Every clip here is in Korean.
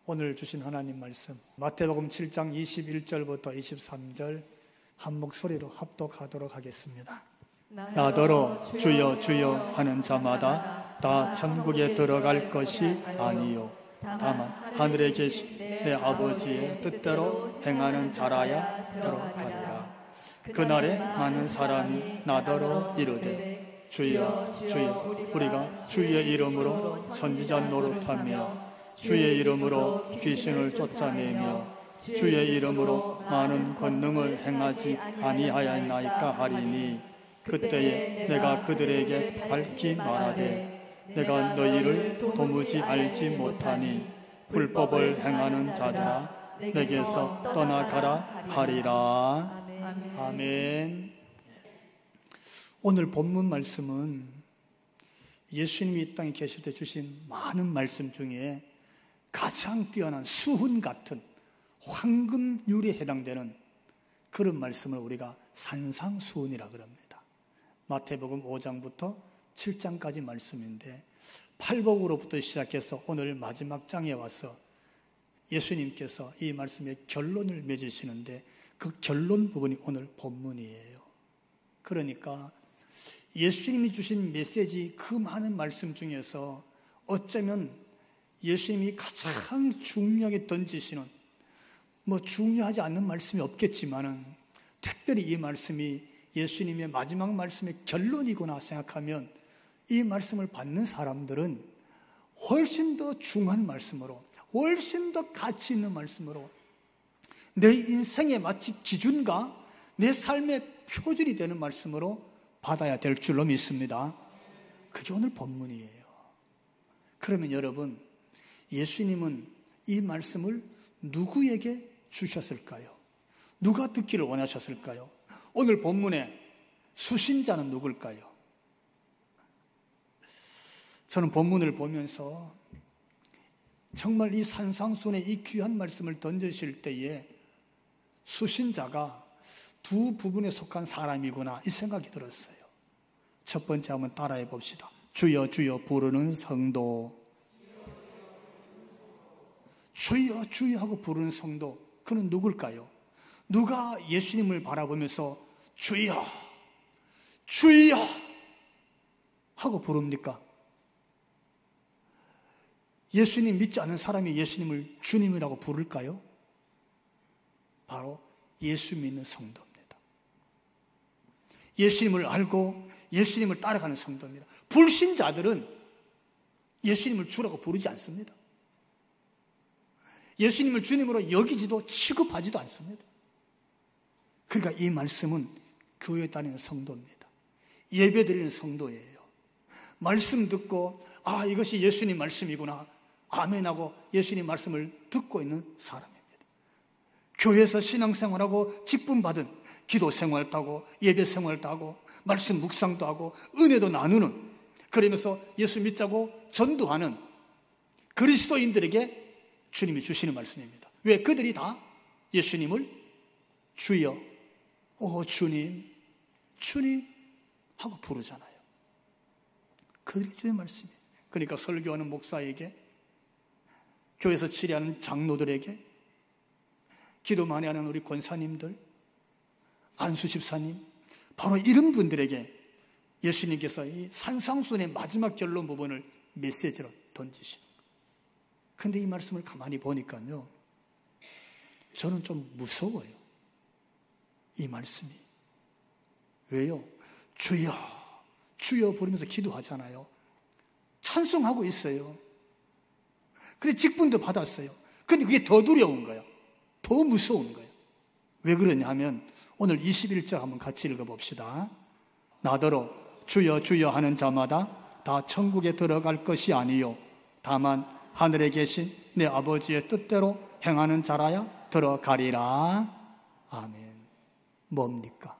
오늘 주신 하나님 말씀 마태복음 7장 21절부터 23절 한 목소리로 합독하도록 하겠습니다. 나더러 주여 주여 하는 자마다 다 천국에 들어갈 것이 아니요 다만 하늘에 계신 내 아버지의 뜻대로 행하는 자라야 들어가리라. 그날에 많은 사람이 나더러 이르되 주여 주여 우리가 주의 이름으로 선지자 노릇하며 주의 이름으로 귀신을 쫓아내며 주의 이름으로 많은 권능을 행하지 아니하였나이까 하리니 그때에 내가 그들에게 밝히 말하되 내가 너희를 도무지 알지 못하니 불법을 행하는 자들아 내게서 떠나가라 하리라. 아멘. 오늘 본문 말씀은 예수님이 이 땅에 계실 때 주신 많은 말씀 중에 가장 뛰어난 수훈 같은 황금률에 해당되는 그런 말씀을 우리가 산상수훈이라 그럽니다. 마태복음 5장부터 7장까지 말씀인데 팔복으로부터 시작해서 오늘 마지막 장에 와서 예수님께서 이 말씀의 결론을 맺으시는데 그 결론 부분이 오늘 본문이에요. 그러니까 예수님이 주신 메시지 그 많은 말씀 중에서 어쩌면 예수님이 가장 중요하게 던지시는 중요하지 않는 말씀이 없겠지만은 특별히 이 말씀이 예수님의 마지막 말씀의 결론이구나 생각하면 이 말씀을 받는 사람들은 훨씬 더 중요한 말씀으로 훨씬 더 가치 있는 말씀으로 내 인생의 마치 기준과 내 삶의 표준이 되는 말씀으로 받아야 될 줄로 믿습니다. 그게 오늘 본문이에요. 그러면 여러분, 예수님은 이 말씀을 누구에게 주셨을까요? 누가 듣기를 원하셨을까요? 오늘 본문의 수신자는 누굴까요? 저는 본문을 보면서 정말 이 산상수훈의 이 귀한 말씀을 던지실 때에 수신자가 두 부분에 속한 사람이구나 이 생각이 들었어요. 첫 번째 한번 따라해 봅시다. 주여 주여 부르는 성도. 주여 주여 하고 부르는 성도, 그는 누굴까요? 누가 예수님을 바라보면서 주여 주여 하고 부릅니까? 예수님 믿지 않는 사람이 예수님을 주님이라고 부를까요? 바로 예수 믿는 성도입니다. 예수님을 알고 예수님을 따라가는 성도입니다. 불신자들은 예수님을 주라고 부르지 않습니다. 예수님을 주님으로 여기지도 취급하지도 않습니다. 그러니까 이 말씀은 교회 다니는 성도입니다. 예배드리는 성도예요. 말씀 듣고 이것이 예수님 말씀이구나 아멘하고 예수님 말씀을 듣고 있는 사람입니다. 교회에서 신앙생활하고 직분받은 기도 생활도 하고 예배 생활도 하고 말씀 묵상도 하고 은혜도 나누는, 그러면서 예수 믿자고 전도하는 그리스도인들에게 주님이 주시는 말씀입니다. 왜? 그들이 다 예수님을 주여, 주님, 주님 하고 부르잖아요. 그들이 주의 말씀이에요. 그러니까 설교하는 목사에게, 교회에서 치리하는 장로들에게, 기도 많이 하는 우리 권사님들, 안수 집사님, 바로 이런 분들에게 예수님께서 이 산상수훈의 마지막 결론 부분을 메시지로 던지시는 거예요. 근데 이 말씀을 가만히 보니까요, 저는 좀 무서워요. 이 말씀이. 왜요? 주여, 주여 부르면서 기도하잖아요. 찬송하고 있어요. 근데 직분도 받았어요. 근데 그게 더 두려운 거예요. 더 무서운 거예요. 왜 그러냐 하면 오늘 21절 한번 같이 읽어봅시다. 나더러 주여 주여 하는 자마다 다 천국에 들어갈 것이 아니요 다만 하늘에 계신 내 아버지의 뜻대로 행하는 자라야 들어가리라. 아멘. 뭡니까?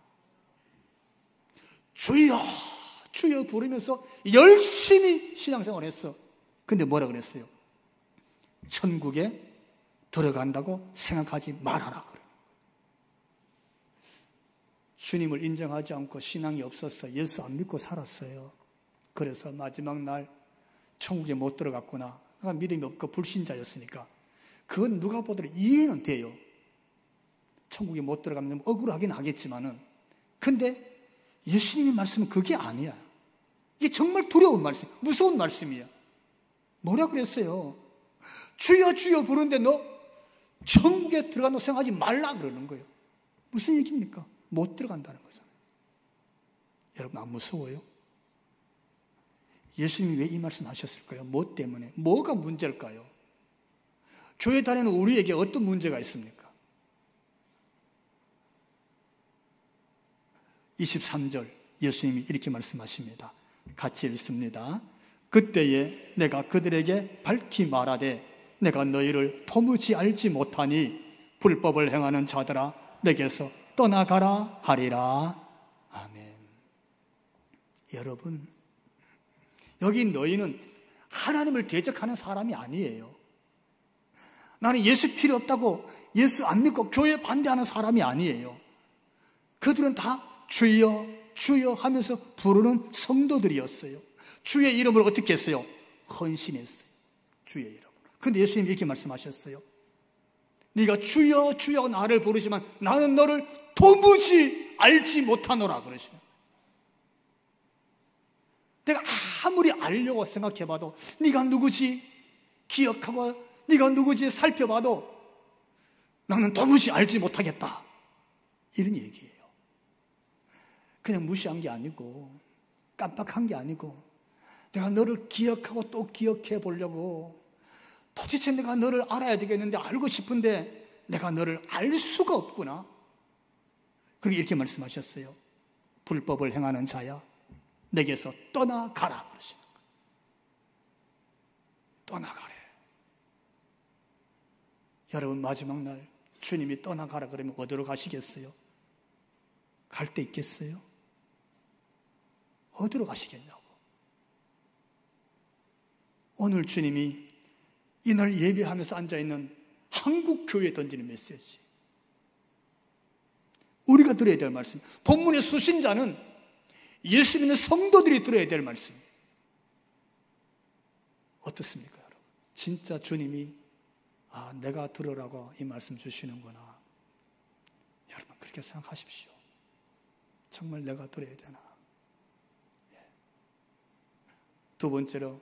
주여 주여 부르면서 열심히 신앙생활을 했어. 근데 뭐라 그랬어요? 천국에 들어간다고 생각하지 말아라. 주님을 인정하지 않고 신앙이 없었어. 예수 안 믿고 살았어요. 그래서 마지막 날 천국에 못 들어갔구나. 믿음이 없고 불신자였으니까. 그건 누가 보더라도 이해는 돼요. 천국에 못 들어가면 좀 억울하긴 하겠지만은. 근데 예수님의 말씀은 그게 아니야. 이게 정말 두려운 말씀, 무서운 말씀이야. 뭐라 그랬어요? 주여 주여 부르는데 너 천국에 들어간다고 생각하지 말라 그러는 거예요. 무슨 얘기입니까? 못 들어간다는 거잖아요. 여러분 안 무서워요? 예수님이 왜 이 말씀 하셨을까요? 뭐 때문에? 뭐가 문제일까요? 교회 다니는 우리에게 어떤 문제가 있습니까? 23절 예수님이 이렇게 말씀하십니다. 같이 읽습니다. 그때에 내가 그들에게 밝히 말하되 내가 너희를 도무지 알지 못하니 불법을 행하는 자들아 내게서 떠나가라 하리라. 아멘. 여러분, 여기 너희는 하나님을 대적하는 사람이 아니에요. 나는 예수 필요 없다고 예수 안 믿고 교회 반대하는 사람이 아니에요. 그들은 다 주여 주여 하면서 부르는 성도들이었어요. 주의 이름으로 어떻게 했어요? 헌신했어요. 주의 이름으로. 그런데 예수님이 이렇게 말씀하셨어요. 네가 주여 주여 나를 부르지만 나는 너를 도무지 알지 못하노라 그러시는. 내가 아무리 알려고 생각해봐도 네가 누구지 기억하고 네가 누구지 살펴봐도 나는 도무지 알지 못하겠다. 이런 얘기예요. 그냥 무시한 게 아니고 깜빡한 게 아니고 내가 너를 기억하고 또 기억해 보려고 도대체 내가 너를 알아야 되겠는데 알고 싶은데 내가 너를 알 수가 없구나. 그리고 이렇게 말씀하셨어요. 불법을 행하는 자야 내게서 떠나가라 그러시는 거예요. 떠나가래. 여러분 마지막 날 주님이 떠나가라 그러면 어디로 가시겠어요? 갈 데 있겠어요? 어디로 가시겠냐고. 오늘 주님이 이날 예배하면서 앉아있는 한국 교회에 던지는 메시지, 우리가 들어야 될 말씀, 본문의 수신자는 예수 믿는 성도들이 들어야 될 말씀. 어떻습니까 여러분? 진짜 주님이 내가 들으라고 이 말씀 주시는구나. 여러분 그렇게 생각하십시오. 정말 내가 들어야 되나. 두 번째로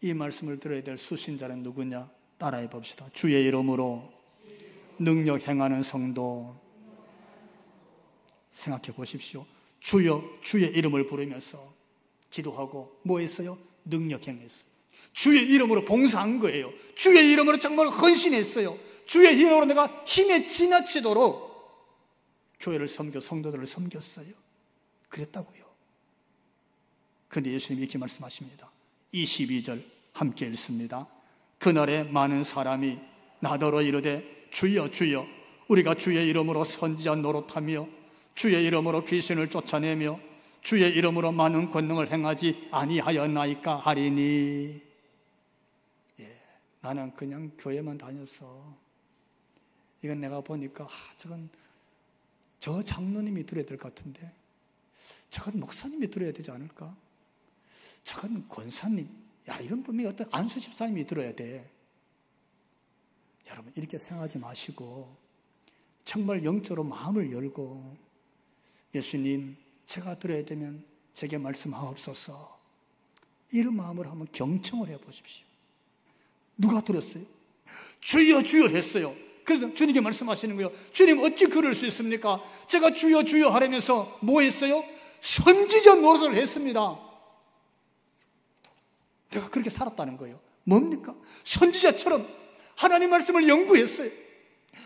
이 말씀을 들어야 될 수신자는 누구냐? 따라해 봅시다. 주의 이름으로 능력 행하는 성도. 생각해 보십시오. 주여 주의 이름을 부르면서 기도하고 뭐 했어요? 능력 행했어요. 주의 이름으로 봉사한 거예요. 주의 이름으로 정말 헌신했어요. 주의 이름으로 내가 힘에 지나치도록 교회를 섬겨 성도들을 섬겼어요. 그랬다고요. 그런데 예수님이 이렇게 말씀하십니다. 22절 함께 읽습니다. 그날에 많은 사람이 나더러 이르되 주여 주여 우리가 주의 이름으로 선지자 노릇하며 주의 이름으로 귀신을 쫓아내며 주의 이름으로 많은 권능을 행하지 아니하였나이까 하리니. 나는 그냥 교회만 다녔어. 이건 내가 보니까 저건 저 장로님이 들어야 될 것 같은데 저건 목사님이 들어야 되지 않을까? 저건 권사님, 이건 분명히 어떤 안수 집사님이 들어야 돼. 여러분 이렇게 생각하지 마시고 정말 영적으로 마음을 열고 예수님 제가 들어야 되면 제게 말씀하옵소서. 이런 마음으로 한번 경청을 해보십시오. 누가 들었어요? 주여 주여 했어요. 그래서 주님께 말씀하시는 거예요. 주님 어찌 그럴 수 있습니까? 제가 주여 주여 하라면서 뭐 했어요? 선지자 노릇을 했습니다. 내가 그렇게 살았다는 거예요. 뭡니까? 선지자처럼 하나님 말씀을 연구했어요.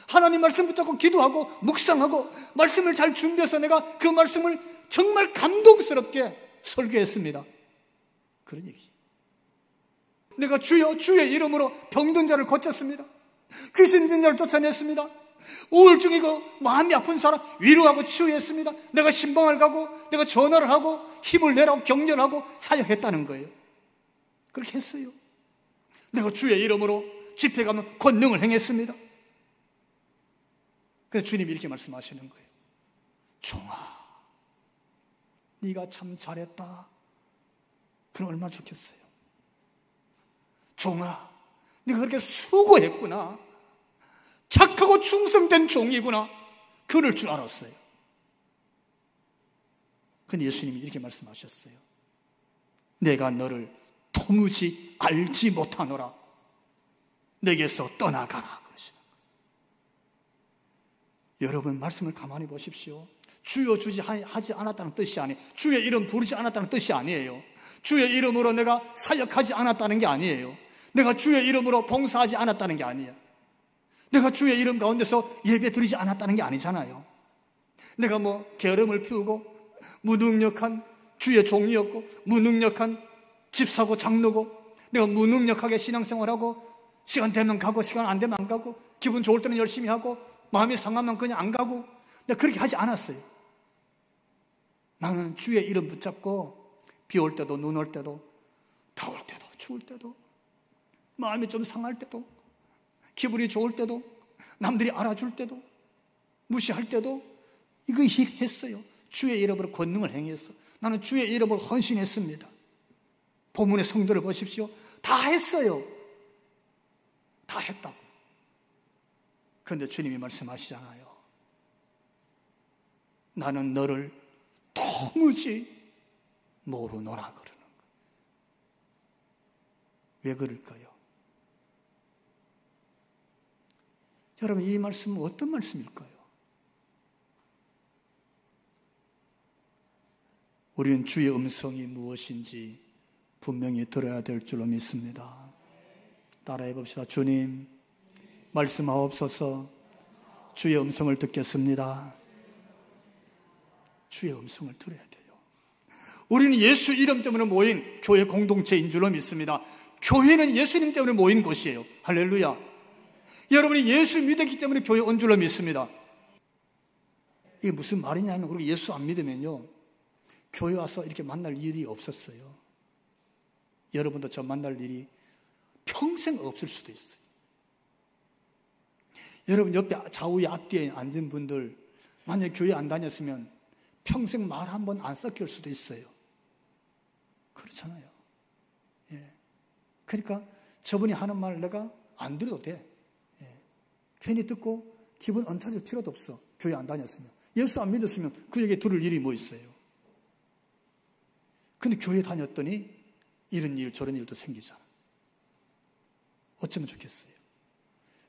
하나님 말씀 붙잡고 기도하고 묵상하고 말씀을 잘 준비해서 내가 그 말씀을 정말 감동스럽게 설교했습니다. 그런 얘기죠. 내가 주여 주의 이름으로 병든 자를 고쳤습니다. 귀신 든 자를 쫓아냈습니다. 우울증이고 마음이 아픈 사람 위로하고 치유했습니다. 내가 신방을 가고 내가 전화를 하고 힘을 내라고 격려하고 사역했다는 거예요. 그렇게 했어요. 내가 주의 이름으로 집회 가면 권능을 행했습니다. 그래서 주님이 이렇게 말씀하시는 거예요. 종아, 네가 참 잘했다. 그럼 얼마나 좋겠어요. 종아, 네가 그렇게 수고했구나. 착하고 충성된 종이구나. 그럴 줄 알았어요. 근데 예수님이 이렇게 말씀하셨어요. 내가 너를 도무지 알지 못하노라. 내게서 떠나가라. 그러시는 거예요. 여러분 말씀을 가만히 보십시오. 주여 주지 하지 않았다는 뜻이 아니에요. 주의 이름 부르지 않았다는 뜻이 아니에요. 주의 이름으로 내가 사역하지 않았다는 게 아니에요. 내가 주의 이름으로 봉사하지 않았다는 게 아니에요. 내가 주의 이름 가운데서 예배 드리지 않았다는 게 아니잖아요. 내가 게으름을 피우고 무능력한 주의 종이었고 무능력한 집사고 장로고 내가 무능력하게 신앙생활하고 시간 되면 가고 시간 안 되면 안 가고 기분 좋을 때는 열심히 하고 마음이 상하면 그냥 안 가고 내가 그렇게 하지 않았어요. 나는 주의 이름 붙잡고 비 올 때도 눈 올 때도 더울 때도 추울 때도 마음이 좀 상할 때도 기분이 좋을 때도 남들이 알아줄 때도 무시할 때도 이거 했어요. 주의 이름으로 권능을 행했어. 나는 주의 이름으로 헌신했습니다. 본문의 성도를 보십시오. 다 했어요. 다 했다고. 그런데 주님이 말씀하시잖아요. 나는 너를 도무지 모르노라 그러는 거예요. 왜 그럴까요? 여러분 이 말씀은 어떤 말씀일까요? 우리는 주의 음성이 무엇인지 분명히 들어야 될 줄로 믿습니다. 따라해 봅시다. 주님, 말씀하옵소서. 주의 음성을 듣겠습니다. 주의 음성을 들어야 돼요. 우리는 예수 이름 때문에 모인 교회 공동체인 줄로 믿습니다. 교회는 예수님 때문에 모인 곳이에요. 할렐루야. 여러분이 예수 믿었기 때문에 교회 온 줄로 믿습니다. 이게 무슨 말이냐면 우리가 예수 안 믿으면요 교회 와서 이렇게 만날 일이 없었어요. 여러분도 저 만날 일이 평생 없을 수도 있어요. 여러분 옆에 좌우에 앞뒤에 앉은 분들 만약에 교회 안 다녔으면 평생 말 한 번 안 섞일 수도 있어요. 그렇잖아요. 예. 그러니까 저분이 하는 말 내가 안 들어도 돼. 예. 괜히 듣고 기분 얹혀질 필요도 없어. 교회 안 다녔으면. 예수 안 믿었으면 그에게 들을 일이 뭐 있어요. 근데 교회 다녔더니 이런 일 저런 일도 생기잖아. 어쩌면 좋겠어요.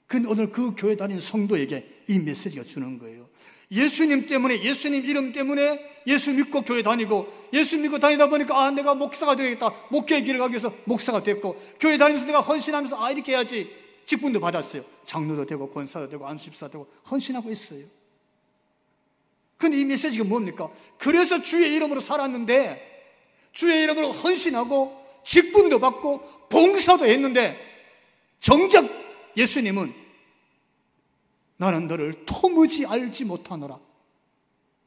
근데 오늘 그 교회 다니는 성도에게 이 메시지가 주는 거예요. 예수님 때문에, 예수님 이름 때문에 예수 믿고 교회 다니고 예수 믿고 다니다 보니까 내가 목사가 되겠다. 목회의 길을 가기 위해서 목사가 됐고 교회 다니면서 내가 헌신하면서 이렇게 해야지. 직분도 받았어요. 장로도 되고 권사도 되고 안수집사 되고 헌신하고 있어요. 근데 이 메시지가 뭡니까? 그래서 주의 이름으로 살았는데 주의 이름으로 헌신하고 직분도 받고 봉사도 했는데 정작 예수님은 나는 너를 도무지 알지 못하노라.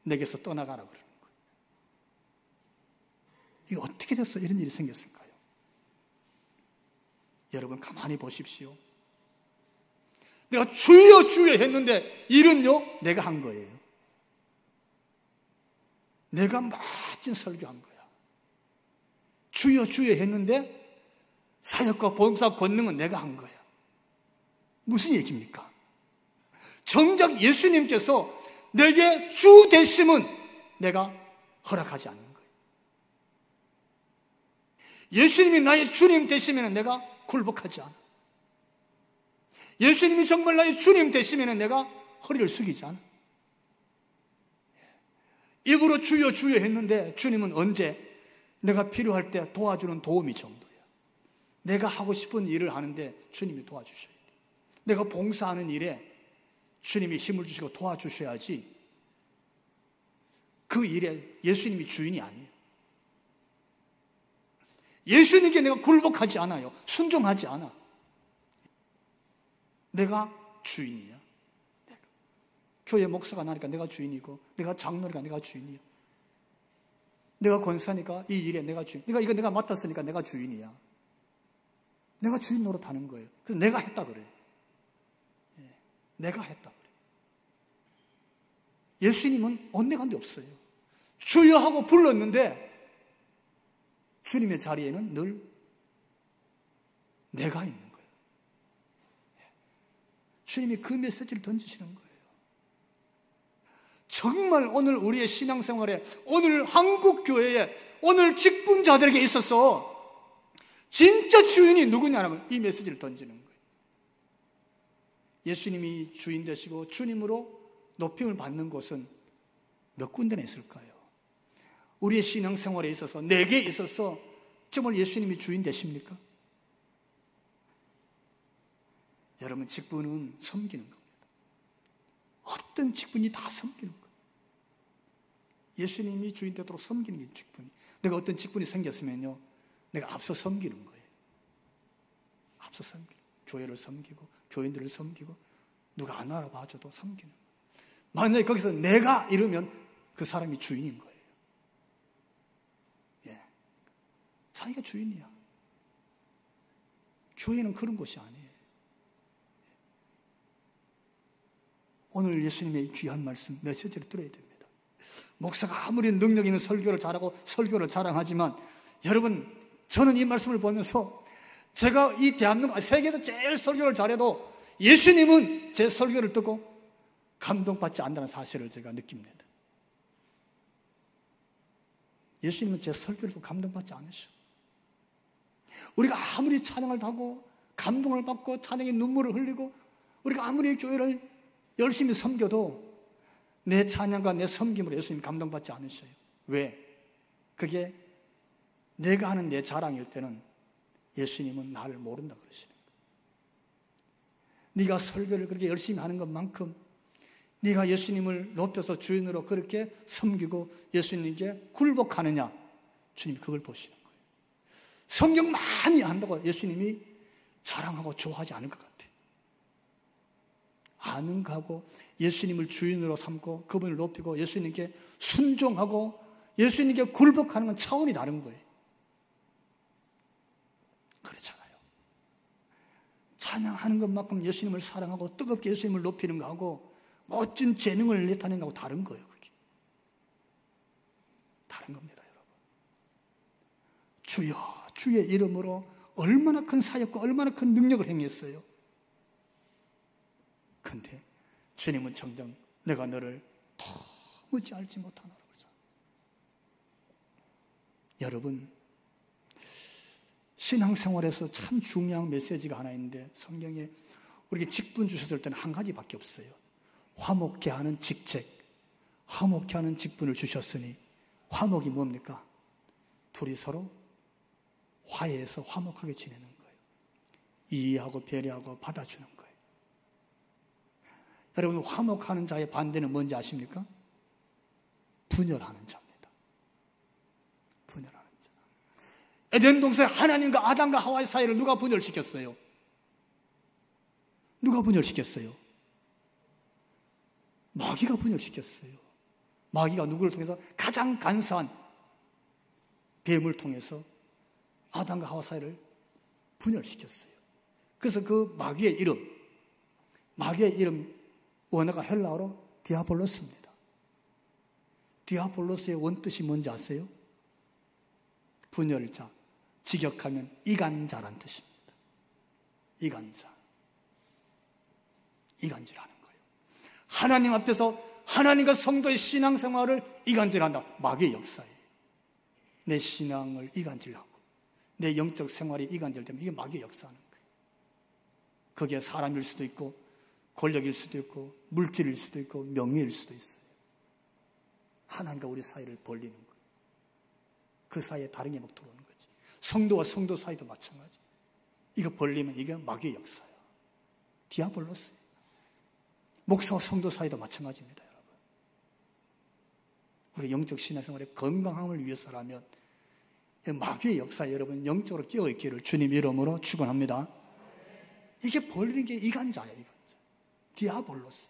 내게서 떠나가라 그러는 거예요. 이게 어떻게 돼서 이런 일이 생겼을까요? 여러분 가만히 보십시오. 내가 주여 주여 했는데 일은요 내가 한 거예요. 내가 멋진 설교한 거야. 주여 주여 했는데 사역과 봉사 권능은 내가 한 거야. 무슨 얘기입니까? 정작 예수님께서 내게 주 되심은 내가 허락하지 않는 거예요. 예수님이 나의 주님 되시면 내가 굴복하지 않아. 예수님이 정말 나의 주님 되시면 내가 허리를 숙이지 않아. 입으로 주여 주여 했는데 주님은 언제 내가 필요할 때 도와주는 도우미 정도야. 내가 하고 싶은 일을 하는데 주님이 도와주셔야 돼. 내가 봉사하는 일에 주님이 힘을 주시고 도와주셔야지 그 일에 예수님이 주인이 아니에요. 예수님께 내가 굴복하지 않아요. 순종하지 않아. 내가 주인이야. 교회 목사가 나니까 내가 주인이고 내가 장로니까 내가 주인이야. 내가 권사니까 이 일에 내가 주인. 내가 맡았으니까 내가 주인이야. 내가 주인 노릇하는 거예요. 그래서 내가 했다 그래요. 내가 했다 그래요. 예수님은 언내간데 없어요. 주여 하고 불렀는데 주님의 자리에는 늘 내가 있는 거예요. 주님이 그 메시지를 던지시는 거예요. 정말 오늘 우리의 신앙생활에, 오늘 한국교회에, 오늘 직분자들에게 있어서 진짜 주인이 누구냐는 이 메시지를 던지는 거예요. 예수님이 주인 되시고 주님으로 높임을 받는 곳은 몇 군데나 있을까요? 우리의 신앙생활에 있어서, 내게 있어서 정말 예수님이 주인 되십니까? 여러분, 직분은 섬기는 겁니다. 어떤 직분이 다 섬기는 거예요. 예수님이 주인 되도록 섬기는 게 직분이. 내가 어떤 직분이 생겼으면요, 내가 앞서 섬기는 거예요. 앞서 섬기는 거예요. 교회를 섬기고 교인들을 섬기고 누가 안 알아봐줘도 섬기는 거예요. 만약에 거기서 내가 이러면 그 사람이 주인인 거예요. 예, 자기가 주인이야. 교회는 그런 곳이 아니에요. 오늘 예수님의 이 귀한 말씀, 메시지를 들어야 됩니다. 목사가 아무리 능력 있는 설교를 잘하고 설교를 자랑하지만, 여러분, 저는 이 말씀을 보면서 제가 이 대한민국, 세계에서 제일 설교를 잘해도 예수님은 제 설교를 듣고 감동받지 않는다는 사실을 제가 느낍니다. 예수님은 제 설교를 듣고 감동받지 않으셔. 우리가 아무리 찬양을 하고 감동을 받고 찬양의 눈물을 흘리고 우리가 아무리 교회를 열심히 섬겨도 내 찬양과 내 섬김으로 예수님 감동받지 않으셔요. 왜? 그게 내가 하는 내 자랑일 때는 예수님은 나를 모른다 그러시는 거예요. 네가 설교를 그렇게 열심히 하는 것만큼 네가 예수님을 높여서 주인으로 그렇게 섬기고 예수님께 굴복하느냐, 주님이 그걸 보시는 거예요. 성경 많이 한다고 예수님이 자랑하고 좋아하지 않을 것 같아요. 아는 거하고 예수님을 주인으로 삼고 그분을 높이고 예수님께 순종하고 예수님께 굴복하는 건 차원이 다른 거예요. 그렇잖아요. 찬양하는 것만큼 예수님을 사랑하고 뜨겁게 예수님을 높이는 거하고 멋진 재능을 나타내는 거하고 다른 거예요. 그게 다른 겁니다, 여러분. 주여, 주의 이름으로 얼마나 큰 사역과 얼마나 큰 능력을 행했어요. 근데 주님은 정녕 내가 너를 도무지 알지 못하노라 그러잖아요. 여러분, 신앙생활에서 참 중요한 메시지가 하나 있는데, 성경에 우리에게 직분 주셨을 때는 한 가지밖에 없어요. 화목케 하는 직책, 화목케 하는 직분을 주셨으니, 화목이 뭡니까? 둘이 서로 화해해서 화목하게 지내는 거예요. 이해하고 배려하고 받아주는 거예요. 여러분, 화목하는 자의 반대는 뭔지 아십니까? 분열하는 자입니다. 분열하는 자. 에덴 동산에 하나님과 아담과 하와의 사이를 누가 분열시켰어요? 누가 분열시켰어요? 마귀가 분열시켰어요. 마귀가 누구를 통해서? 가장 간사한 뱀을 통해서 아담과 하와 사이를 분열시켰어요. 그래서 그 마귀의 이름 원어가 헬라어로 디아볼로스입니다. 디아볼로스의 원뜻이 뭔지 아세요? 분열자, 직역하면 이간자란 뜻입니다. 이간자. 이간질하는 거예요. 하나님 앞에서 하나님과 성도의 신앙생활을 이간질한다. 마귀의 역사예요. 내 신앙을 이간질하고 내 영적 생활이 이간질되면 이게 마귀의 역사하는 거예요. 그게 사람일 수도 있고 권력일 수도 있고 물질일 수도 있고 명예일 수도 있어요. 하나님과 우리 사이를 벌리는 거예요. 그 사이에 다른 게 막 들어오는 거지. 성도와 성도 사이도 마찬가지. 이거 벌리면 이게 마귀의 역사예요. 디아볼로스. 목사와 성도 사이도 마찬가지입니다, 여러분. 우리 영적 신앙생활의 건강함을 위해서라면 마귀의 역사에 여러분 영적으로 끼어있기를 주님 이름으로 축원합니다. 이게 벌리는 게 이간자예요, 이간자. 디아볼로스.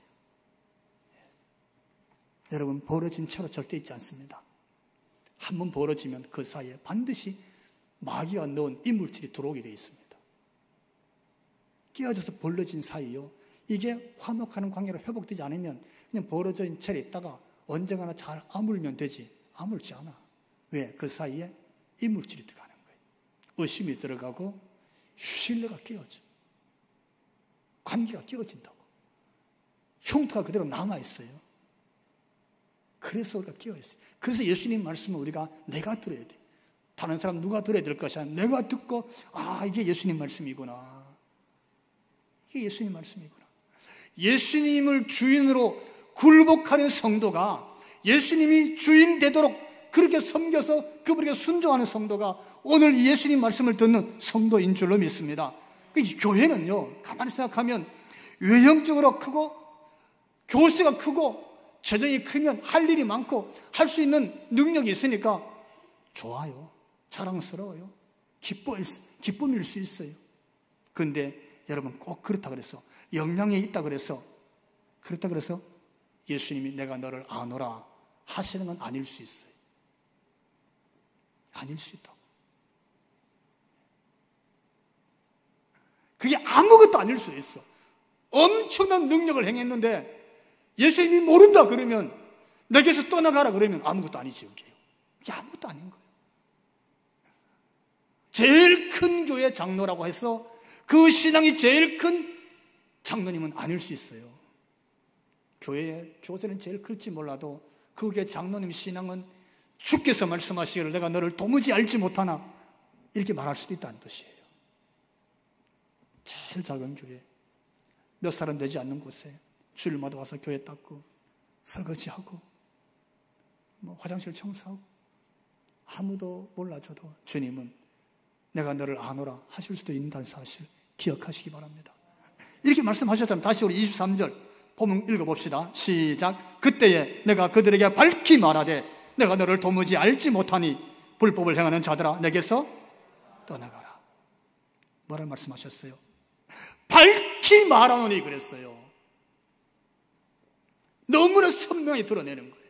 여러분, 벌어진 채로 절대 있지 않습니다. 한번 벌어지면 그 사이에 반드시 마귀가 넣은 이물질이 들어오게 되어 있습니다. 끼어져서 벌어진 사이요, 이게 화목하는 관계로 회복되지 않으면 그냥 벌어진 채로 있다가 언젠가나 잘 아물면 되지, 아물지 않아. 왜? 그 사이에 이물질이 들어가는 거예요. 의심이 들어가고 신뢰가 깨어져. 관계가 깨어진다고. 흉터가 그대로 남아있어요. 그래서 우리가 끼어있어요. 그래서 예수님 말씀을 우리가 내가 들어야 돼. 다른 사람 누가 들어야 될 것이 아니라 내가 듣고 이게 예수님 말씀이구나. 이게 예수님 말씀이구나. 예수님을 주인으로 굴복하는 성도가 교인이 주인 되도록 그렇게 섬겨서 그분에게 순종하는 성도가 오늘 이 예수님 말씀을 듣는 성도인 줄로 믿습니다. 교회는요, 가만히 생각하면 외형적으로 크고 교세가 크고 재정이 크면 할 일이 많고 할 수 있는 능력이 있으니까 좋아요. 자랑스러워요. 기쁨일 수 있어요. 그런데 여러분 꼭 그렇다 그래서 영향이 있다 그래서 그렇다 그래서 예수님이 내가 너를 아노라 하시는 건 아닐 수 있어요. 아닐 수 있다. 그게 아무것도 아닐 수 있어. 엄청난 능력을 행했는데 예수님이 모른다 그러면 내게서 떠나가라 그러면 아무것도 아니지. 이게 아무것도 아닌 거예요. 제일 큰 교회 장로라고 해서 그 신앙이 제일 큰 장로님은 아닐 수 있어요. 교회의 교세는 제일 클지 몰라도 그 교회 장로님 신앙은 주께서 말씀하시기를 내가 너를 도무지 알지 못하나 이렇게 말할 수도 있다는 뜻이에요. 제일 작은 교회, 몇 사람 되지 않는 곳에 주일마다 와서 교회 닦고 설거지하고 화장실 청소하고 아무도 몰라줘도 주님은 내가 너를 아노라 하실 수도 있다는 사실 기억하시기 바랍니다. 이렇게 말씀하셨다면 다시 우리 23절 본문 읽어봅시다. 시작. 그때에 내가 그들에게 밝히 말하되 내가 너를 도무지 알지 못하니 불법을 행하는 자들아 내게서 떠나가라. 뭐라 말씀하셨어요? 밝히 말하노니 그랬어요. 너무나 선명히 드러내는 거예요.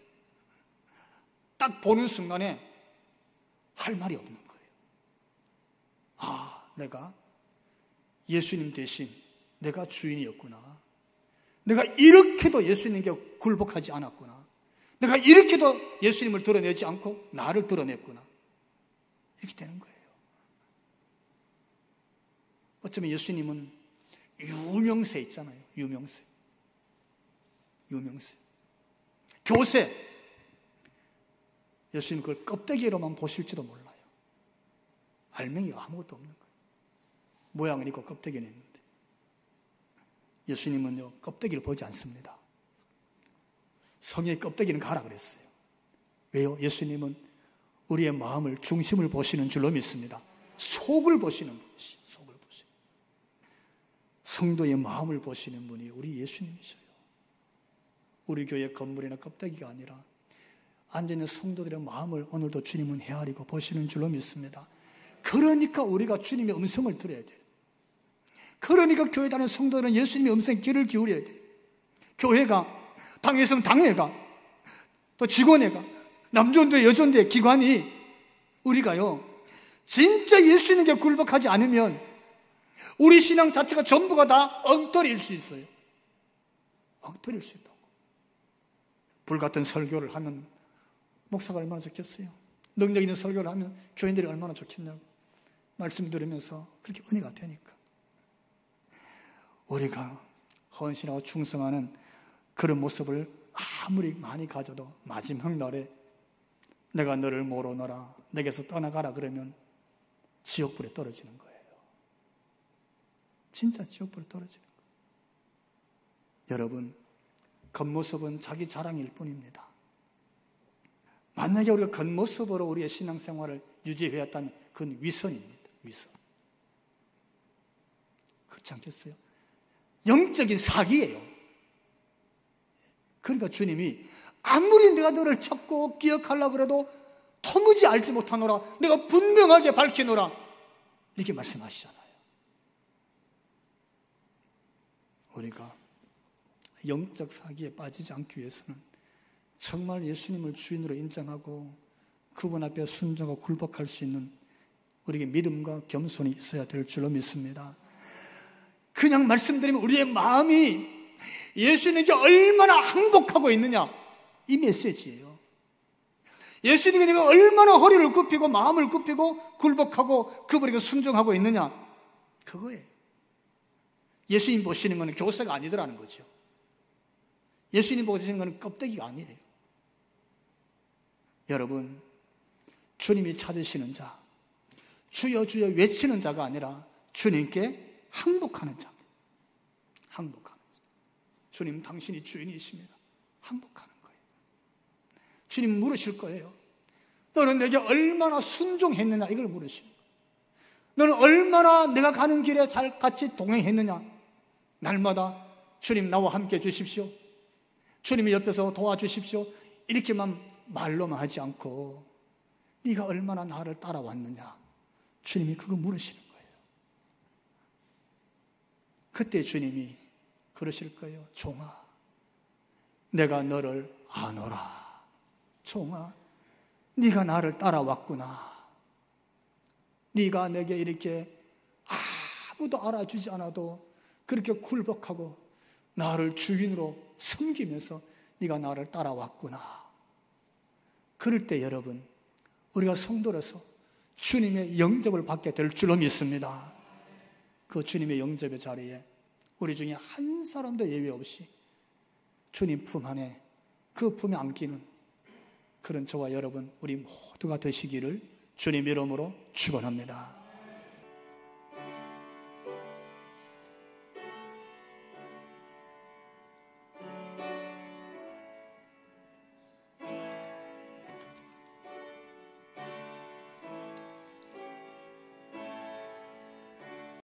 딱 보는 순간에 할 말이 없는 거예요. 내가 예수님 대신 내가 주인이었구나. 내가 이렇게도 예수님께 굴복하지 않았구나. 내가 이렇게도 예수님을 드러내지 않고 나를 드러냈구나. 이렇게 되는 거예요. 어쩌면 예수님은 유명세 있잖아요. 유명세. 교세. 예수님 그걸 껍데기로만 보실지도 몰라요. 알맹이가 아무것도 없는 거예요. 모양은 있고 껍데기는 있는데 예수님은요 껍데기를 보지 않습니다. 성의 껍데기는 가라 그랬어요. 왜요? 예수님은 우리의 마음을 중심을 보시는 줄로 믿습니다. 속을 보시는 분이시. 속을 보시는 성도의 마음을 보시는 분이 우리 예수님이셔요. 우리 교회 건물이나 껍데기가 아니라 앉아있는 성도들의 마음을 오늘도 주님은 헤아리고 보시는 줄로 믿습니다. 그러니까 우리가 주님의 음성을 들어야 돼요. 그러니까 교회 다니는 성도들은 예수님의 음성에 귀를 기울여야 돼요. 교회가, 당회에서는 당회가, 또 직원회가, 남존대, 여존대, 기관이 우리가요 진짜 예수님께 굴복하지 않으면 우리 신앙 자체가 전부가 다 엉터리일 수 있어요. 엉터리일 수 있다고. 불같은 설교를 하면 목사가 얼마나 좋겠어요. 능력 있는 설교를 하면 교인들이 얼마나 좋겠냐고. 말씀 들으면서 그렇게 은혜가 되니까. 우리가 헌신하고 충성하는 그런 모습을 아무리 많이 가져도 마지막 날에 내가 너를 모르노라 내게서 떠나가라 그러면 지옥불에 떨어지는 거예요. 진짜 지옥불에 떨어지는 거예요. 여러분, 겉모습은 자기 자랑일 뿐입니다. 만약에 우리가 겉모습으로 우리의 신앙생활을 유지해왔다면 그건 위선입니다. 위선. 그렇지 않겠어요? 영적인 사기예요. 그러니까 주님이 아무리 내가 너를 찾고 기억하려고 그래도 도무지 알지 못하노라 내가 분명하게 밝히노라 이렇게 말씀하시잖아요. 우리가 영적 사기에 빠지지 않기 위해서는 정말 예수님을 주인으로 인정하고 그분 앞에 순종하고 굴복할 수 있는 우리에게 믿음과 겸손이 있어야 될 줄로 믿습니다. 그냥 말씀드리면 우리의 마음이 예수님께 얼마나 항복하고 있느냐 이 메시지예요. 예수님이 내가 얼마나 허리를 굽히고 마음을 굽히고 굴복하고 그분에게 순종하고 있느냐 그거예요. 예수님 보시는 건 교사가 아니더라는 거죠. 예수님 보고 되시는 것은 껍데기가 아니에요. 여러분, 주님이 찾으시는 자, 주여 주여 외치는 자가 아니라 주님께 항복하는 자. 항복하는 자. 주님 당신이 주인이십니다. 항복하는 거예요. 주님 물으실 거예요. 너는 내게 얼마나 순종했느냐, 이걸 물으시는 거예요. 너는 얼마나 내가 가는 길에 잘 같이 동행했느냐. 날마다 주님 나와 함께 해주십시오, 주님이 옆에서 도와주십시오, 이렇게만 말로만 하지 않고 네가 얼마나 나를 따라왔느냐, 주님이 그거 물으시는 거예요. 그때 주님이 그러실 거예요. 종아, 내가 너를 아노라. 종아, 네가 나를 따라왔구나. 네가 내게 이렇게 아무도 알아주지 않아도 그렇게 굴복하고 나를 주인으로 섬기면서 네가 나를 따라왔구나. 그럴 때 여러분, 우리가 성도로서 주님의 영접을 받게 될 줄로 믿습니다. 그 주님의 영접의 자리에 우리 중에 한 사람도 예외 없이 주님 품 안에, 그 품에 안기는 그런 저와 여러분, 우리 모두가 되시기를 주님 이름으로 축원합니다.